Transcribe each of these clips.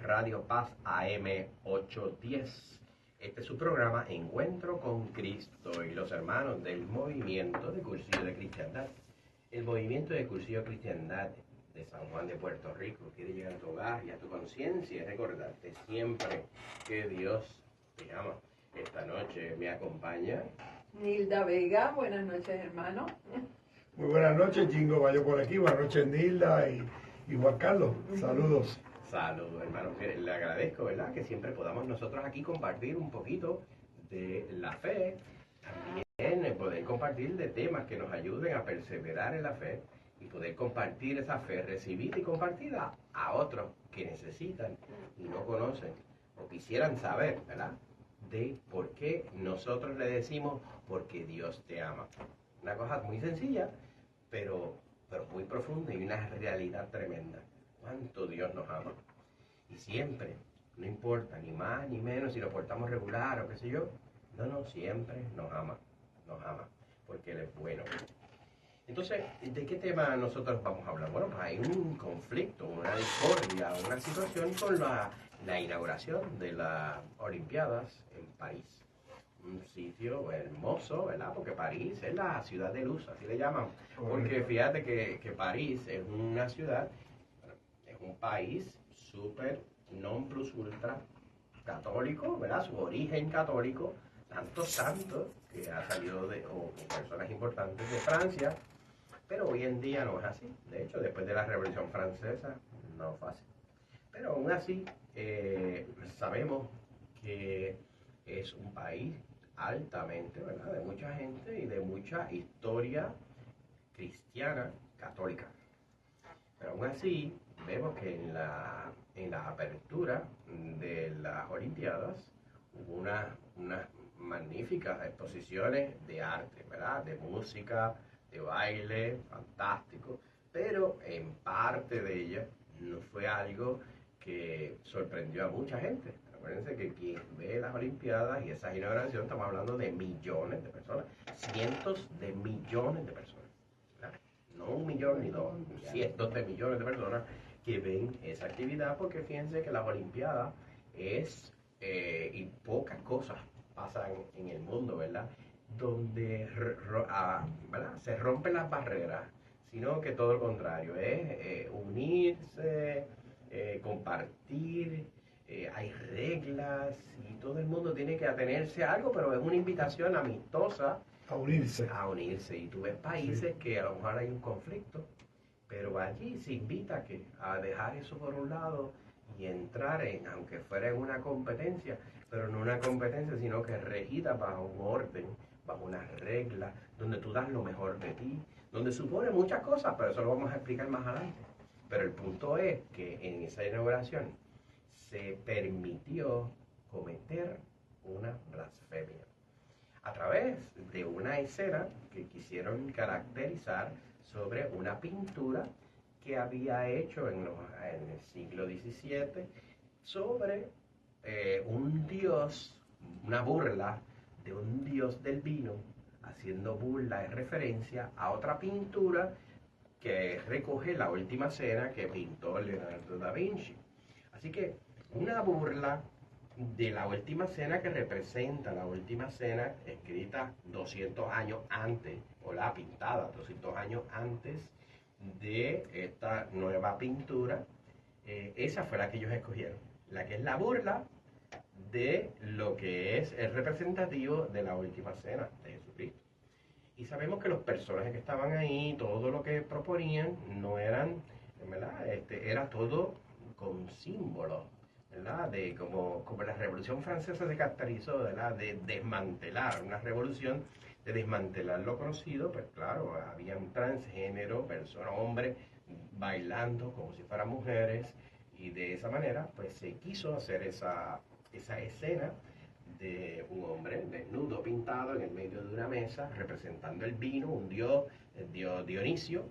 Radio Paz AM 810. Este es su programa Encuentro con Cristo y los hermanos del Movimiento de Cursillo de Cristiandad. El Movimiento de Cursillo de Cristiandad de San Juan de Puerto Rico quiere llegar a tu hogar y a tu conciencia y recordarte siempre que Dios te ama. Esta noche me acompaña Nilda Vega. Buenas noches, hermano. Muy buenas noches, Jingo Bayo por aquí. Buenas noches, Nilda y Juan Carlos. Saludos. Saludos, hermano. Le agradezco, ¿verdad? Que siempre podamos nosotros aquí compartir un poquito de la fe. También poder compartir de temas que nos ayuden a perseverar en la fe y poder compartir esa fe, recibida y compartida a otros que necesitan y no conocen o quisieran saber, ¿verdad? De por qué nosotros le decimos porque Dios te ama. Una cosa muy sencilla, pero muy profunda y una realidad tremenda. Cuánto Dios nos ama. Y siempre, no importa ni más ni menos si nos portamos regular o qué sé yo, no, siempre nos ama, porque Él es bueno. Entonces, ¿de qué tema nosotros vamos a hablar? Bueno, pues hay un conflicto, una discordia, una situación con la inauguración de las Olimpiadas en París. Un sitio hermoso, ¿verdad? Porque París es la ciudad de luz, así le llaman. Porque fíjate que París es una ciudad, es un país súper non plus ultra católico, ¿verdad? Su origen católico, tantos santos que ha salido o personas importantes de Francia, pero hoy en día no es así. De hecho, después de la Revolución Francesa, no fue así. Pero aún así, sabemos que es un país altamente, ¿verdad? De mucha gente y de mucha historia cristiana católica. Pero aún así, vemos que en la apertura de las Olimpiadas hubo unas magníficas exposiciones de arte, ¿verdad? De música, de baile, fantástico, pero en parte de ellas no fue algo que sorprendió a mucha gente. Acuérdense que quien ve las Olimpiadas y esas inauguraciones, estamos hablando de millones de personas, cientos de millones de personas, ¿verdad? No un millón ni dos, cientos de millones de personas que ven esa actividad, porque fíjense que las Olimpiadas es, y pocas cosas pasan en el mundo, ¿verdad? Donde ¿verdad? Se rompen las barreras, sino que todo lo contrario, es unirse, compartir, hay reglas y todo el mundo tiene que atenerse a algo, pero es una invitación amistosa A unirse. Y tú ves países que a lo mejor hay un conflicto, pero allí se invita a dejar eso por un lado y entrar aunque fuera en una competencia, pero no una competencia, sino que regida bajo un orden, bajo unas reglas, donde tú das lo mejor de ti, donde supone muchas cosas, pero eso lo vamos a explicar más adelante. Pero el punto es que en esa inauguración se permitió cometer una blasfemia a través de una escena que quisieron caracterizar sobre una pintura que había hecho en el siglo XVII sobre un dios, una burla de un dios del vino, haciendo burla en referencia a otra pintura que recoge la última cena que pintó Leonardo da Vinci. Así que una burla de la última cena que representa la última cena escrita 200 años antes, o la pintada 200 años antes de esta nueva pintura. Esa fue la que ellos escogieron, la que es la burla de lo que es el representativo de la última cena de Jesucristo. Y sabemos que los personajes que estaban ahí, todo lo que proponían, no eran, ¿verdad? Era todo con símbolos, ¿verdad? De como la Revolución Francesa se caracterizó, ¿verdad? De desmantelar, una revolución de desmantelar lo conocido, pues claro, había un transgénero, personas, hombres, bailando como si fueran mujeres, y de esa manera, pues se quiso hacer esa escena de un hombre desnudo pintado en el medio de una mesa representando el vino, un dios, el dios Dionisio,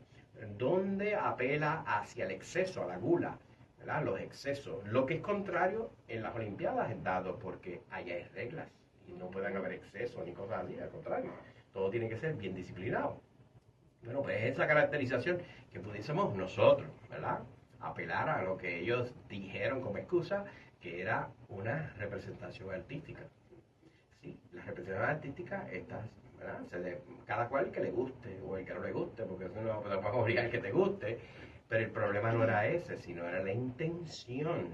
donde apela hacia el exceso, a la gula, ¿verdad? Los excesos, lo que es contrario en las Olimpiadas es dado porque allá hay reglas y no pueden haber excesos ni cosas así, al contrario, todo tiene que ser bien disciplinado. Bueno, pues esa caracterización que pudiésemos nosotros, ¿verdad? apelar a lo que ellos dijeron como excusa, que era una representación artística. Sí, la representación artística está, ¿verdad? Cada cual que le guste o el que no le guste, porque eso no puedes obligar que te guste, pero el problema no era ese, sino era la intención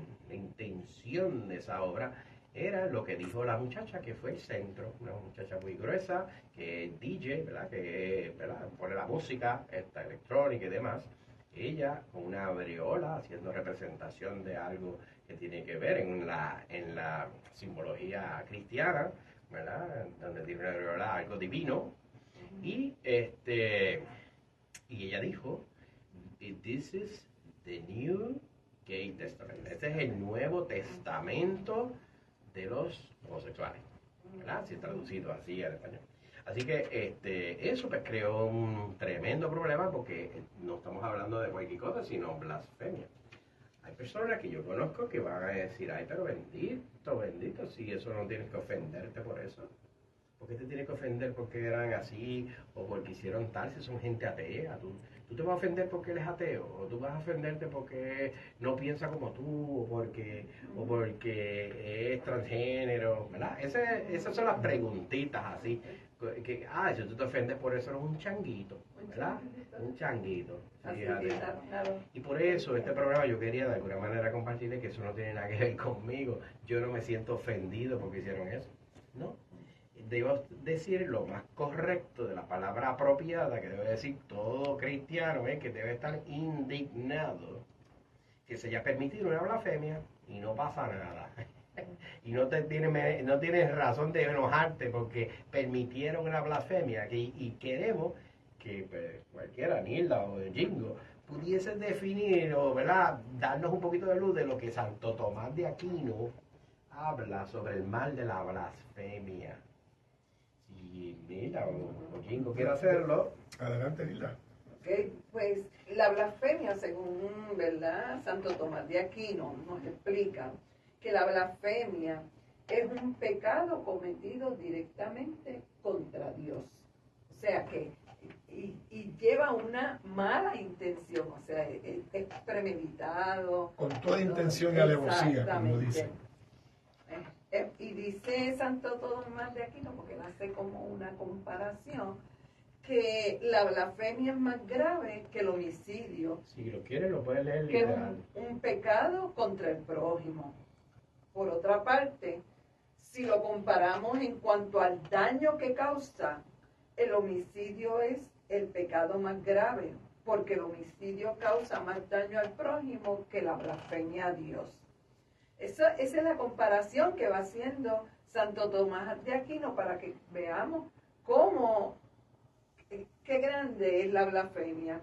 de esa obra. Era lo que dijo la muchacha, que fue el centro, una muchacha muy gruesa, que es DJ, ¿verdad? Que ¿verdad? Pone la música, esta electrónica y demás. Ella con una aureola haciendo representación de algo que tiene que ver en la simbología cristiana, ¿verdad? Donde tiene una aureola algo divino. Y ella dijo, "This is the New Gay Testament". Este es el Nuevo Testamento de los homosexuales, ¿verdad? Si traducido así al español. Así que eso pues creó un tremendo problema, porque no estamos hablando de cualquier cosa, sino blasfemia. Hay personas que yo conozco que van a decir, ay, pero bendito, si eso no tienes que ofenderte por eso. ¿Por qué te tienes que ofender porque eran así o porque hicieron tal? Si son gente atea, tú te vas a ofender porque él es ateo, o tú vas a ofenderte porque no piensa como tú, o porque es transgénero, ¿verdad? Esas son las preguntitas así. Si tú te ofendes por eso eres un changuito, ¿verdad? Un changuito. Fíjate. Y por eso este programa yo quería de alguna manera compartirles que eso no tiene nada que ver conmigo. Yo no me siento ofendido porque hicieron eso, ¿no? Debo decir lo más correcto de la palabra apropiada que debe decir todo cristiano, es que debe estar indignado que se haya permitido una blasfemia y no pasa nada. Y no tienes razón de enojarte porque permitieron una blasfemia y queremos que pues, cualquiera, Nilda o Jingo, pudiese definir o ¿verdad? Darnos un poquito de luz de lo que Santo Tomás de Aquino habla sobre el mal de la blasfemia. Si Nilda o Jingo quiere hacerlo, adelante, Nilda. Okay, pues la blasfemia, según ¿verdad? Santo Tomás de Aquino nos explica que la blasfemia es un pecado cometido directamente contra Dios. O sea que, y lleva una mala intención, o sea, es premeditado. Con toda intención y alevosía, como dice. Y dice Santo Tomás de Aquino, porque él hace como una comparación, que la blasfemia es más grave que el homicidio. Si lo quieres lo puedes leer que es literal. un pecado contra el prójimo. Por otra parte, si lo comparamos en cuanto al daño que causa, el homicidio es el pecado más grave, porque el homicidio causa más daño al prójimo que la blasfemia a Dios. Esa es la comparación que va haciendo Santo Tomás de Aquino para que veamos qué grande es la blasfemia.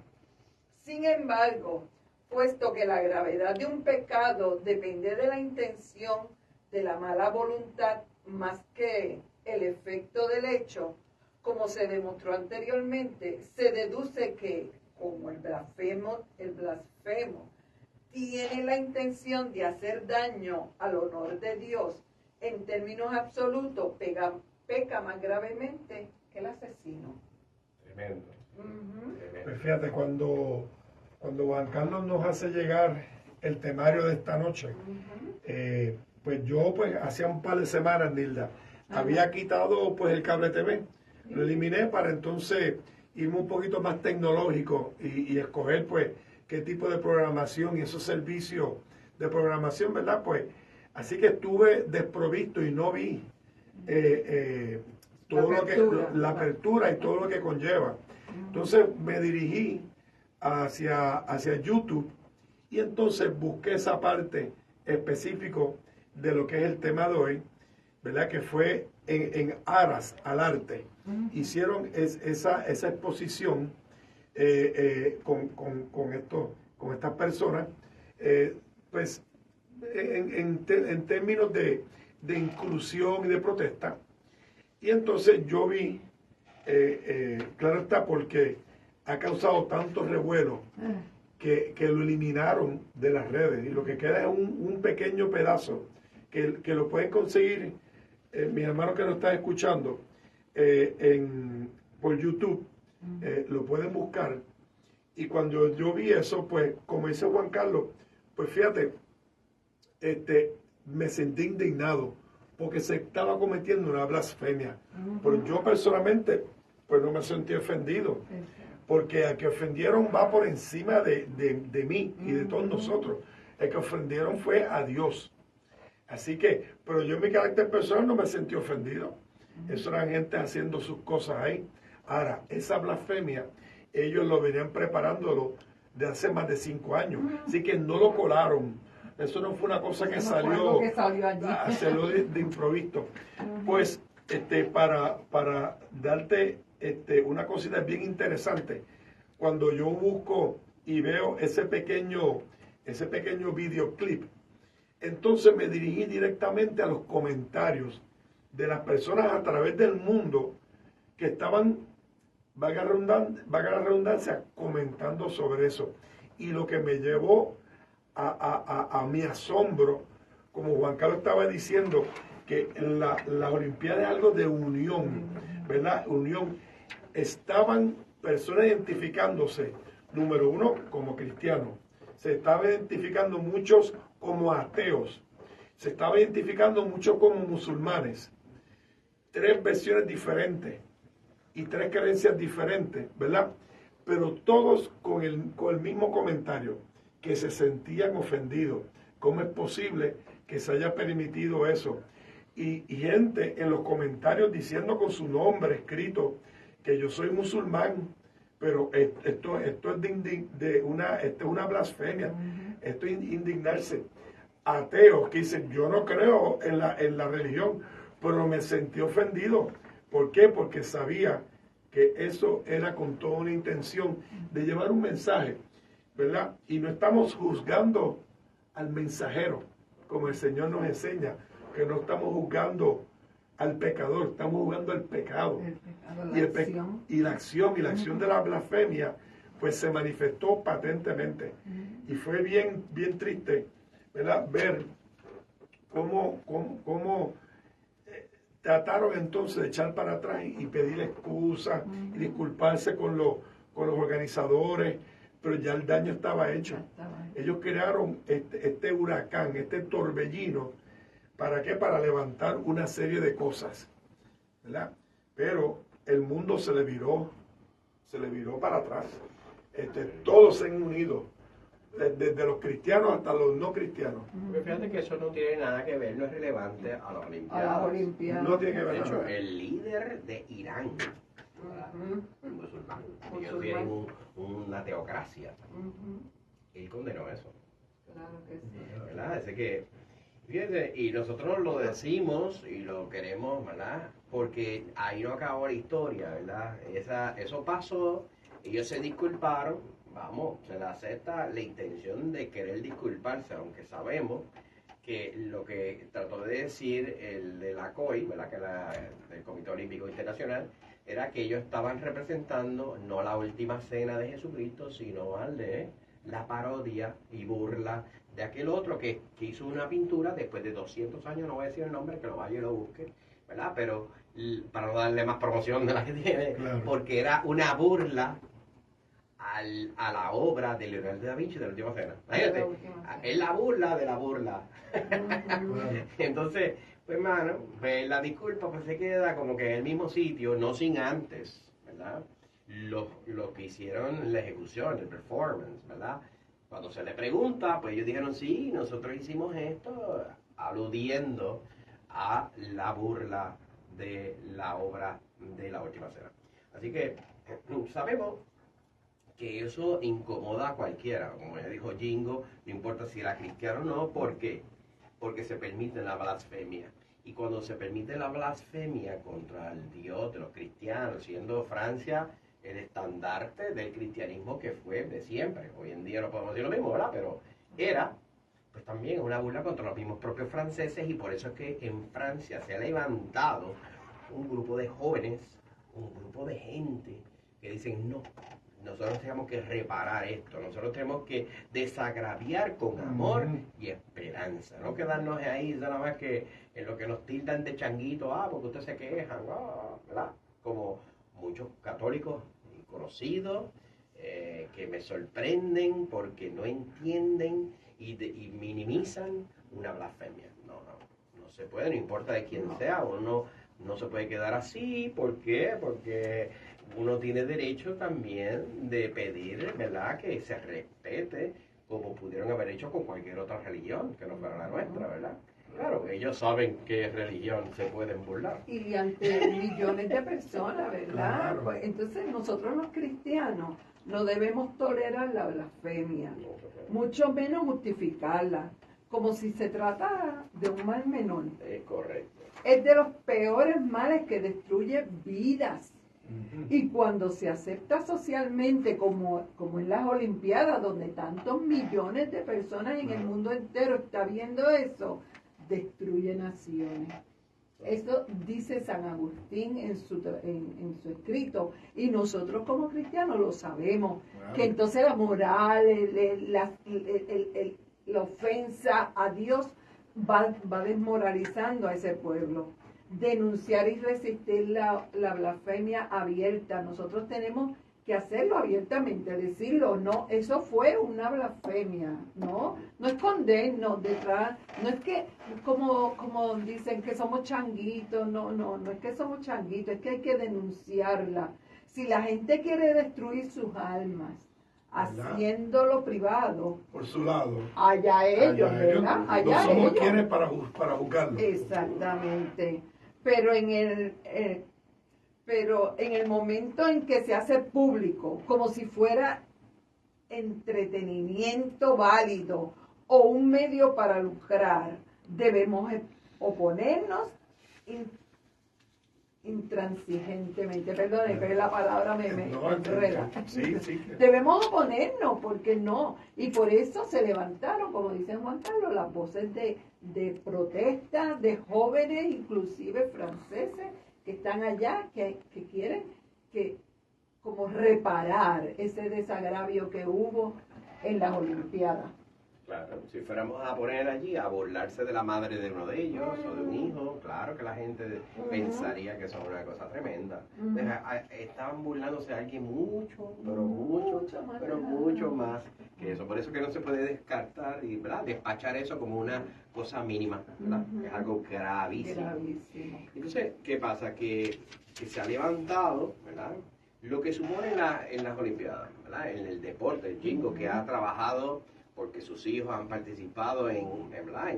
Sin embargo, puesto que la gravedad de un pecado depende de la intención, de la mala voluntad, más que el efecto del hecho, como se demostró anteriormente, se deduce que, como el blasfemo tiene la intención de hacer daño al honor de Dios, en términos absolutos, peca más gravemente que el asesino. Tremendo. Pues fíjate, cuando Juan Carlos nos hace llegar el temario de esta noche, pues yo pues hacía un par de semanas, Nilda, había quitado pues el cable TV, lo eliminé para entonces irme un poquito más tecnológico y escoger pues qué tipo de programación y esos servicios de programación, ¿verdad? Pues así que estuve desprovisto y no vi todo la apertura y todo lo que conlleva. Entonces me dirigí hacia YouTube y entonces busqué esa parte específico de lo que es el tema de hoy, ¿verdad? Que fue en aras al arte. Hicieron esa exposición con estas personas, pues en términos de inclusión y de protesta. Y entonces yo vi, claro está, porque ha causado tanto revuelo que lo eliminaron de las redes y lo que queda es un pequeño pedazo que lo pueden conseguir, mis hermanos que nos están escuchando, por YouTube, lo pueden buscar Y cuando yo vi eso, pues, como dice Juan Carlos, pues fíjate, me sentí indignado porque se estaba cometiendo una blasfemia. Pero yo personalmente, pues no me sentí ofendido, porque el que ofendieron va por encima de mí y de todos nosotros. El que ofendieron fue a Dios. Así que, pero yo en mi carácter personal no me sentí ofendido. Eso eran gente haciendo sus cosas ahí. Ahora, esa blasfemia, ellos lo venían preparándolo de hace más de 5 años. Así que no lo colaron. Eso no fue una cosa que salió a hacerlo de improviso. Pues, para darte una cosita bien interesante, cuando yo busco y veo ese pequeño videoclip, entonces me dirigí directamente a los comentarios de las personas a través del mundo que estaban, valga la redundancia, comentando sobre eso. Y lo que me llevó a mi asombro, como Juan Carlos estaba diciendo, que la Olimpiada es algo de unión, ¿verdad? Unión. Estaban personas identificándose, número uno, como cristianos. Se estaba identificando muchos como ateos. Se estaba identificando muchos como musulmanes. 3 versiones diferentes y 3 creencias diferentes, ¿verdad? Pero todos con el mismo comentario, que se sentían ofendidos. ¿Cómo es posible que se haya permitido eso? Y gente en los comentarios diciendo con su nombre escrito que yo soy musulmán, pero esto es una blasfemia, esto es indignarse. Ateos que dicen, yo no creo en la religión, pero me sentí ofendido. ¿Por qué? Porque sabía que eso era con toda una intención de llevar un mensaje, ¿verdad? Y no estamos juzgando al mensajero, como el Señor nos enseña, que no estamos juzgando al pecador, estamos juzgando al pecado. Y la acción de la blasfemia, pues se manifestó patentemente. Y fue bien, bien triste, ¿verdad? Ver cómo trataron entonces de echar para atrás y pedir excusas y disculparse con los organizadores, pero ya el daño estaba hecho. Ellos crearon este huracán, este torbellino, ¿para qué? Para levantar una serie de cosas, ¿verdad? Pero el mundo se le viró para atrás. Todos se han unido, desde los cristianos hasta los no cristianos. Pero fíjate que eso no tiene nada que ver, no es relevante a las Olimpiadas. No tiene que ver De hecho, nada. el líder de Irán, musulmán, ellos tienen una teocracia. Él condenó eso. Claro que sí. ¿Verdad? Así que, fíjense, y nosotros lo decimos y lo queremos, ¿verdad? Porque ahí no acabó la historia, ¿verdad? Eso pasó, ellos se disculparon, vamos, se le acepta la intención de querer disculparse, aunque sabemos que lo que trató de decir el de la COI, ¿verdad? Que del Comité Olímpico Internacional, era que ellos estaban representando no la última cena de Jesucristo, sino al de la parodia y burla de aquel otro que hizo una pintura después de 200 años, no voy a decir el nombre, que lo vaya y lo busque, ¿verdad? Pero para no darle más promoción de la que tiene, claro, porque era una burla a la obra de Leonardo da Vinci de la Última Cena. Imagínate, es la burla de la burla. Entonces, pues hermano, pues la disculpa pues se queda como que en el mismo sitio, no sin antes, ¿verdad? Lo que hicieron la ejecución, el performance, ¿verdad? Cuando se le pregunta, pues ellos dijeron, sí, nosotros hicimos esto, aludiendo a la burla de la obra de la Última Cena. Así que sabemos que eso incomoda a cualquiera, como ya dijo Jingo, no importa si era cristiano o no. ¿Por qué? Porque se permite la blasfemia. Y cuando se permite la blasfemia contra el Dios de los cristianos, siendo Francia el estandarte del cristianismo que fue de siempre. Hoy en día no podemos decir lo mismo, ¿verdad? Pero era, pues también una burla contra los mismos propios franceses, y por eso es que en Francia se ha levantado un grupo de jóvenes, un grupo de gente que dicen, no, nosotros tenemos que reparar esto, nosotros tenemos que desagraviar con amor y esperanza, no quedarnos ahí nada más que en lo que nos tildan de changuito, porque ustedes se quejan, ¿verdad? Como muchos católicos conocidos que me sorprenden porque no entienden y minimizan una blasfemia. No se puede, no importa de quién sea, uno no se puede quedar así. ¿Por qué? Porque uno tiene derecho también de pedir, ¿verdad?, que se respete como pudieron haber hecho con cualquier otra religión que no fuera la nuestra, ¿verdad? Claro, ellos saben qué religión se pueden burlar. Y ante millones de personas, ¿verdad? Claro. Pues, entonces nosotros los cristianos no debemos tolerar la blasfemia, mucho menos justificarla, como si se tratara de un mal menor. Es correcto. Es de los peores males que destruye vidas. Y cuando se acepta socialmente, como en las Olimpiadas, donde tantos millones de personas en el mundo entero está viendo eso, destruye naciones. Eso dice San Agustín en su escrito, y nosotros como cristianos lo sabemos, que entonces la moral, la ofensa a Dios va desmoralizando a ese pueblo. Denunciar y resistir la blasfemia abierta. Nosotros tenemos que hacerlo abiertamente, decirlo, no, eso fue una blasfemia, no escondernos detrás, no es que como dicen que somos changuitos, no es que somos changuitos, es que hay que denunciarla. Si la gente quiere destruir sus almas, haciéndolo privado, por su lado, allá ellos, ¿verdad? Allá no somos ellos. quienes para juzgarlo. Exactamente. Pero en el momento en que se hace público, como si fuera entretenimiento válido o un medio para lucrar, debemos oponernos intransigentemente. Perdone, pero la palabra me enreda. Sí. Debemos oponernos, porque no. Y por eso se levantaron, como dice Juan Carlos, las voces de protesta de jóvenes, inclusive franceses, que están allá, que quieren como reparar ese desagravio que hubo en las Olimpiadas. Claro, si fuéramos a poner allí a burlarse de la madre de uno de ellos o de un hijo, claro que la gente pensaría que eso es una cosa tremenda. Pero estaban burlándose de alguien mucho más que eso. Por eso que no se puede descartar y, ¿verdad?, despachar eso como una cosa mínima, ¿verdad? Es algo gravísimo. Entonces, ¿qué pasa? Que se ha levantado, ¿verdad?, lo que supone en las Olimpiadas, ¿verdad?, en el deporte, el jingo, que ha trabajado porque sus hijos han participado en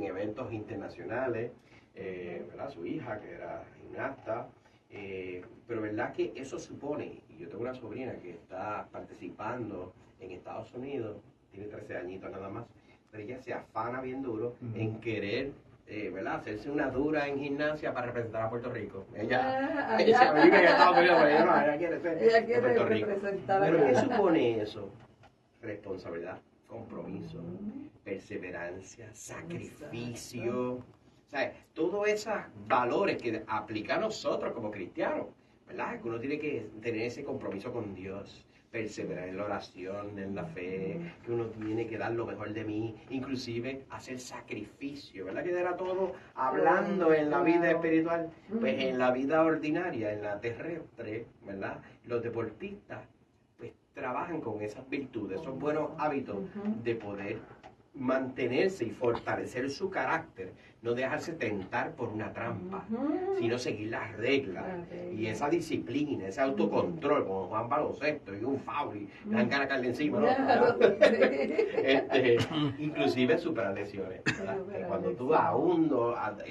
eventos internacionales, ¿verdad?, su hija que era gimnasta, pero verdad que eso supone, y yo tengo una sobrina que está participando en Estados Unidos, tiene 13 añitos nada más, pero ella se afana bien duro en querer, ¿verdad?, hacerse una dura en gimnasia para representar a Puerto Rico. Ella vive en Estados Unidos, pero ella quiere ser de Puerto Rico. ¿Pero qué supone eso? Responsabilidad, compromiso, perseverancia, sacrificio, todos esos valores que aplica a nosotros como cristianos, ¿verdad? Que uno tiene que tener ese compromiso con Dios, perseverar en la oración, en la fe, que uno tiene que dar lo mejor de mí, inclusive hacer sacrificio, ¿verdad? Que era todo hablando en la vida espiritual, pues en la vida ordinaria, en la terrestre, ¿verdad? Los deportistas trabajan con esas virtudes, esos buenos hábitos de poder mantenerse y fortalecer su carácter, no dejarse tentar por una trampa, sino seguir las reglas y esa disciplina, ese autocontrol, como Juan Baloncesto y un foul y dan cara a caerle encima, ¿no? Inclusive superar lesiones, ¿verdad? Cuando tú aún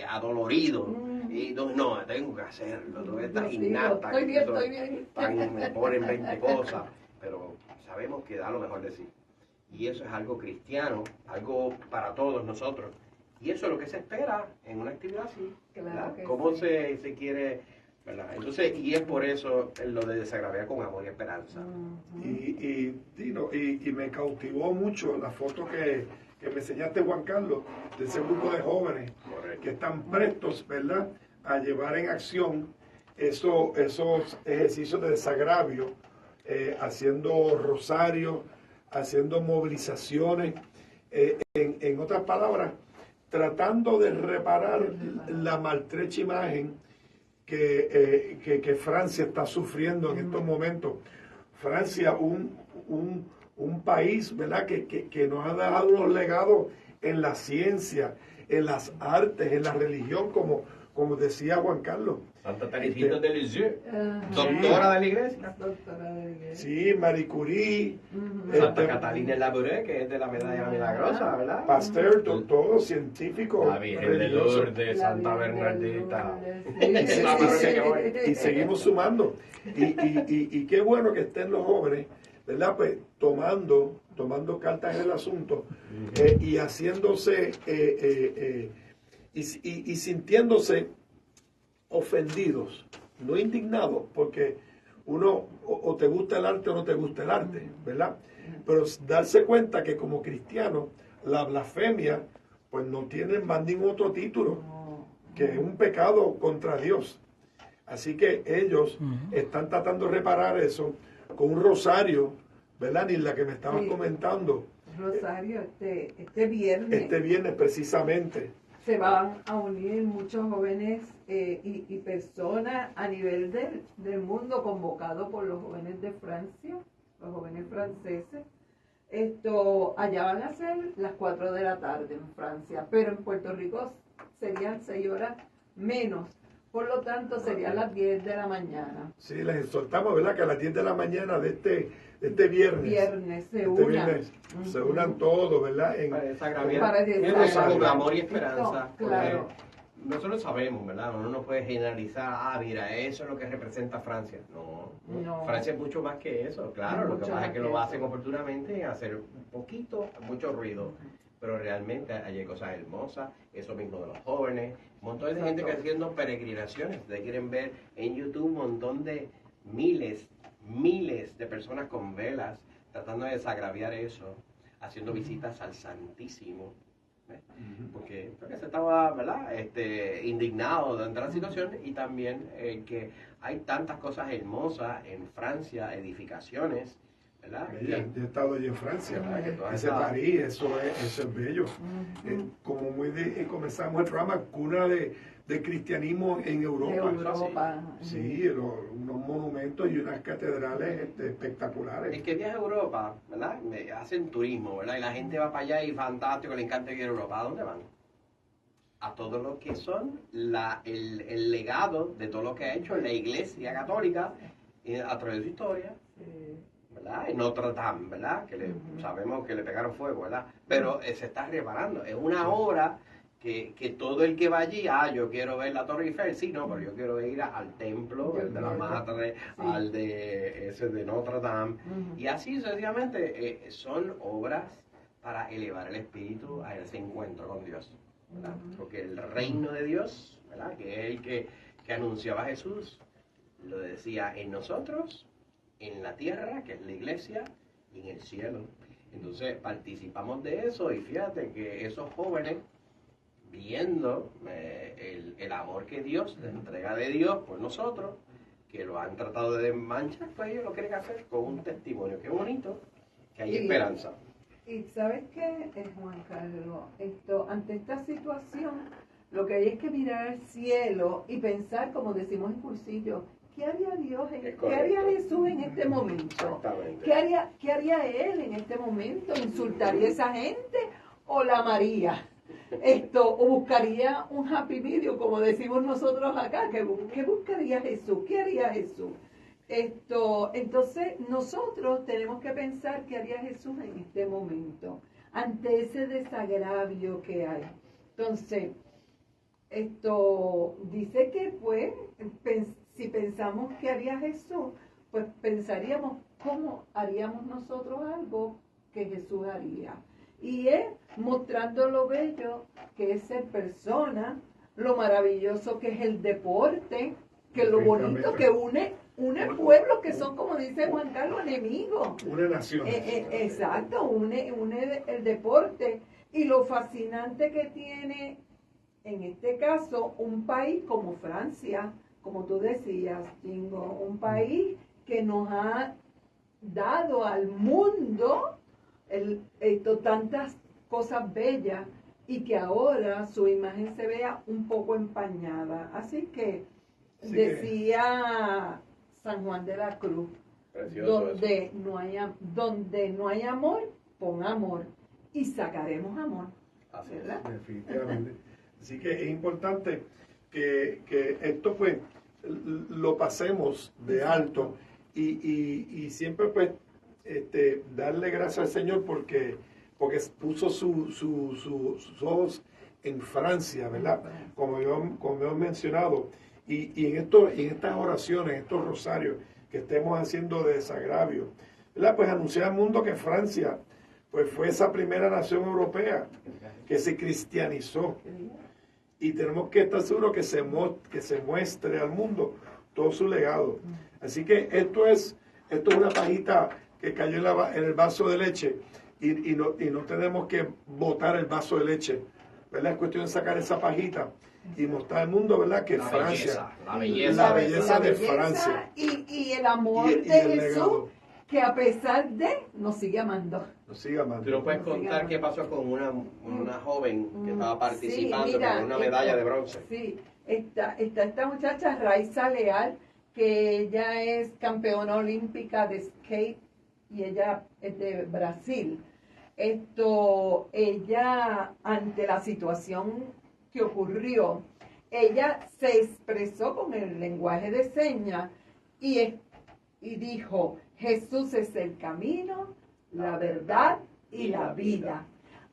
adolorido y no, tengo que hacerlo, toda esta gimnasta estoy bien. me ponen 20 cosas, pero sabemos que da lo mejor de sí. Y eso es algo cristiano, algo para todos nosotros. Y eso es lo que se espera en una actividad así. Claro. ¿Cómo se quiere, ¿verdad? Entonces, y es por eso lo de desagraviar con amor y esperanza. Y me cautivó mucho la foto que me enseñaste, Juan Carlos, de ese grupo de jóvenes que están prestos, ¿verdad?, a llevar en acción esos ejercicios de desagravio, haciendo rosarios, haciendo movilizaciones, en otras palabras, tratando de reparar la maltrecha imagen que Francia está sufriendo en estos momentos Francia, un país, ¿verdad? Que nos ha dejado unos legados en la ciencia, en las artes, en la religión, como decía Juan Carlos. Santa Teresita de Lisieux, doctora de la iglesia. Sí, Marie Curie. Santa Catalina Labouré, que es de la medalla milagrosa, ¿verdad? Pasteur, todo científico. La Virgen de Lourdes, Santa Bernardita. Y seguimos sumando. Y qué bueno que estén los jóvenes, ¿verdad? Pues tomando cartas en el asunto y haciéndose y sintiéndose ofendidos, no indignados, porque uno o te gusta el arte o no te gusta el arte, ¿verdad? Pero darse cuenta que como cristiano la blasfemia pues no tiene más ningún otro título que un pecado contra Dios. Así que ellos están tratando de reparar eso con un rosario, ¿verdad? Ni la que me estabas comentando. Rosario, este viernes. Este viernes precisamente. Se van a unir muchos jóvenes y personas a nivel del mundo convocados por los jóvenes de Francia, los jóvenes franceses. Allá van a ser las 4 de la tarde en Francia, pero en Puerto Rico serían 6 horas menos. Por lo tanto, serían las 10 de la mañana. Sí, les exhortamos, ¿verdad? Que a las 10 de la mañana de este viernes. Se unan todos, ¿verdad? Para desagraviar con amor y esperanza. Claro. Nosotros sabemos, ¿verdad? Uno no puede generalizar, mira, eso es lo que representa Francia. No. Francia es mucho más que eso, claro. Lo que pasa es que lo hacen oportunamente en hacer mucho ruido. Pero realmente hay cosas hermosas, eso mismo de los jóvenes, un montón de gente que haciendo peregrinaciones. Ustedes quieren ver en YouTube un montón de miles de personas con velas tratando de desagraviar eso, haciendo visitas al Santísimo, porque se estaba, ¿verdad? Indignado de la situación y también que hay tantas cosas hermosas en Francia, edificaciones, ¿verdad? Yo he estado allí en Francia, ese París, eso es bello. Como comenzamos el programa, cuna de cristianismo en Europa. Sí, unos monumentos y unas catedrales espectaculares. El que viaja a Europa, ¿verdad? Hacen turismo, ¿verdad? Y la gente va para allá y fantástico, le encanta ir a Europa. ¿A dónde van? A todo lo que son el legado de todo lo que ha hecho la Iglesia Católica a través de su historia. ¿Verdad? En Notre Dame, ¿verdad? Que sabemos que le pegaron fuego, ¿verdad? Pero se está reparando. Es una obra que todo el que va allí, yo quiero ver la Torre Eiffel, sí, no, pero yo quiero ir al templo, el de la Madre, al de ese de Notre Dame. Y así sucesivamente son obras para elevar el espíritu a ese encuentro con Dios, ¿verdad? Porque el reino de Dios, ¿verdad? Que es el que anunciaba Jesús, lo decía en nosotros, en la tierra, que es la iglesia, y en el cielo. Entonces participamos de eso y fíjate que esos jóvenes, viendo el amor que Dios, la entrega de Dios por nosotros, que lo han tratado de manchar, pues ellos lo quieren hacer con un testimonio. Qué bonito, que hay esperanza. Y ¿sabes qué, Juan Carlos? Ante esta situación, lo que hay es que mirar al cielo y pensar, como decimos en cursillo, ¿qué haría Dios? ¿Qué haría Jesús en este momento? ¿Qué haría Él en este momento? ¿Insultaría a esa gente o la amaría? O buscaría un happy video, como decimos nosotros acá. ¿Qué buscaría Jesús? ¿Qué haría Jesús? Entonces nosotros tenemos que pensar qué haría Jesús en este momento, ante ese desagravio que hay. Entonces, dice que pues, si pensamos qué haría Jesús, pues pensaríamos cómo haríamos nosotros algo que Jesús haría. Y es mostrando lo bello que es ser persona, lo maravilloso que es el deporte, que lo bonito que une pueblos que son, como dice Juan Carlos, enemigos. Une naciones. Exacto, une el deporte y lo fascinante que tiene, en este caso, un país como Francia, como tú decías, Jingo, un país que nos ha dado al mundo tantas cosas bellas y que ahora su imagen se vea un poco empañada. Así que decía San Juan de la Cruz, Precioso donde no hay amor, pon amor y sacaremos amor. Así es. ¿Verdad? Definitivamente. Así que es importante que esto pues lo pasemos de alto y siempre pues darle gracias al Señor porque puso sus ojos en Francia, ¿verdad? Como hemos mencionado. Y en estas oraciones, en estos rosarios que estemos haciendo de desagravio, ¿verdad? Pues anunciar al mundo que Francia pues fue esa primera nación europea que se cristianizó. Y tenemos que estar seguros que se muestre al mundo todo su legado. Así que esto es una pajita que cayó en el vaso de leche y no tenemos que botar el vaso de leche, ¿verdad? Es cuestión de sacar esa pajita y mostrar al mundo, ¿verdad? Que Francia, la belleza de Francia y el amor y de el Jesús, legado. que a pesar de nos sigue amando. Nos siga amando. ¿Tú nos puedes contar qué pasó con una joven que estaba participando Sí, mira, con una medalla de bronce? Sí, está esta muchacha Raiza Leal, que ella es campeona olímpica de skate y ella es de Brasil. Ella, ante la situación que ocurrió, ella se expresó con el lenguaje de señas y dijo: Jesús es el camino, la verdad y la vida.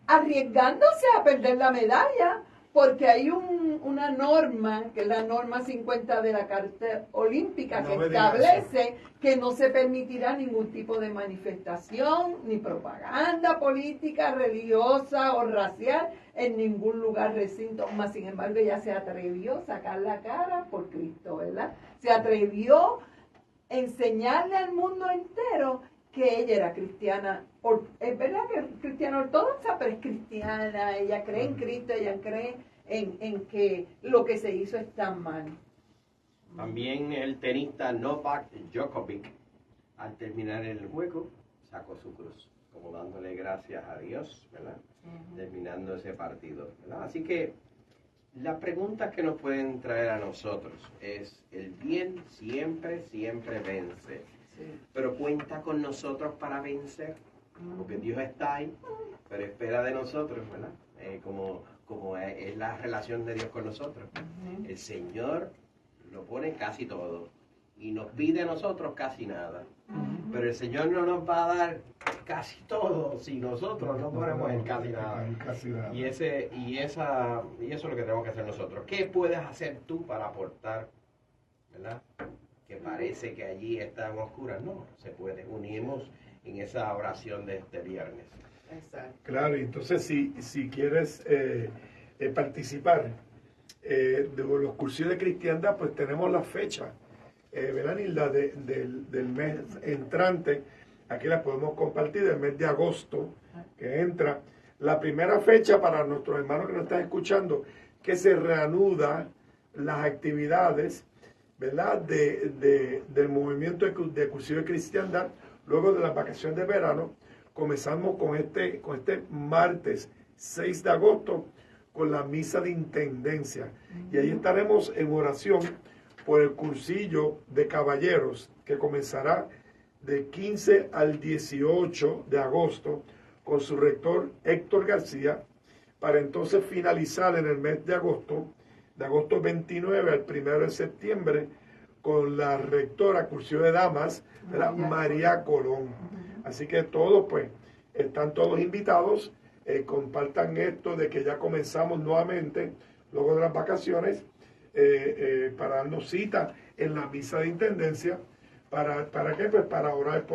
Arriesgándose a perder la medalla, porque hay una norma, que es la norma 50 de la Carta Olímpica, que establece que no se permitirá ningún tipo de manifestación, ni propaganda política, religiosa o racial en ningún lugar, recinto. Mas, sin embargo, ella se atrevió a sacar la cara por Cristo, ¿verdad? Se atrevió a enseñarle al mundo entero que ella era cristiana. Es verdad que es cristiana ortodoxa, pero es cristiana. Ella cree en Cristo, ella cree en que lo que se hizo está mal. También el tenista Novak Djokovic, al terminar el juego, sacó su cruz, como dándole gracias a Dios, ¿verdad? Terminando ese partido, ¿verdad? Así que la pregunta que nos pueden traer a nosotros es: el bien siempre vence. Pero cuenta con nosotros para vencer, porque Dios está ahí, pero espera de nosotros, ¿verdad? Como es la relación de Dios con nosotros. El Señor lo pone casi todo y nos pide a nosotros casi nada. Pero el Señor no nos va a dar casi todo si nosotros no ponemos en casi nada. Y eso es lo que tenemos que hacer nosotros. ¿Qué puedes hacer tú para aportar, ¿verdad? Que parece que allí están oscuras. No, se puede. Unimos en esa oración de este viernes. Exacto. Claro, entonces si quieres participar de los cursos de cristiandad, pues tenemos la fecha, ¿verdad, Nilda? Del mes entrante. Aquí la podemos compartir, del mes de agosto, que entra. La primera fecha para nuestros hermanos que nos están escuchando, que se reanuda las actividades, ¿verdad? Del movimiento de cursillo de cristiandad, luego de las vacaciones de verano. Comenzamos con este martes 6 de agosto con la misa de intendencia. Y ahí estaremos en oración por el cursillo de caballeros que comenzará de 15 al 18 de agosto con su rector Héctor García, para entonces finalizar en el mes de agosto 29 al 1 de septiembre, con la rectora cursillo de damas, María Colón. Así que todos, pues, están todos invitados. Compartan esto de que ya comenzamos nuevamente, luego de las vacaciones, para darnos cita en la misa de intendencia. ¿Para qué? Pues para orar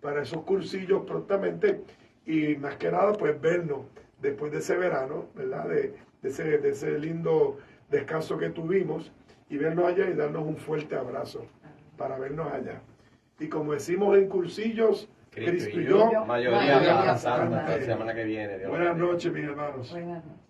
para esos cursillos prontamente, y más que nada, pues vernos después de ese verano, ¿verdad? De ese lindo descanso que tuvimos, y vernos allá y darnos un fuerte abrazo para vernos allá. Y como decimos en cursillos, Cristo y yo, mayoría de la semana que viene. Buenas noches, mis hermanos. Buenas noches.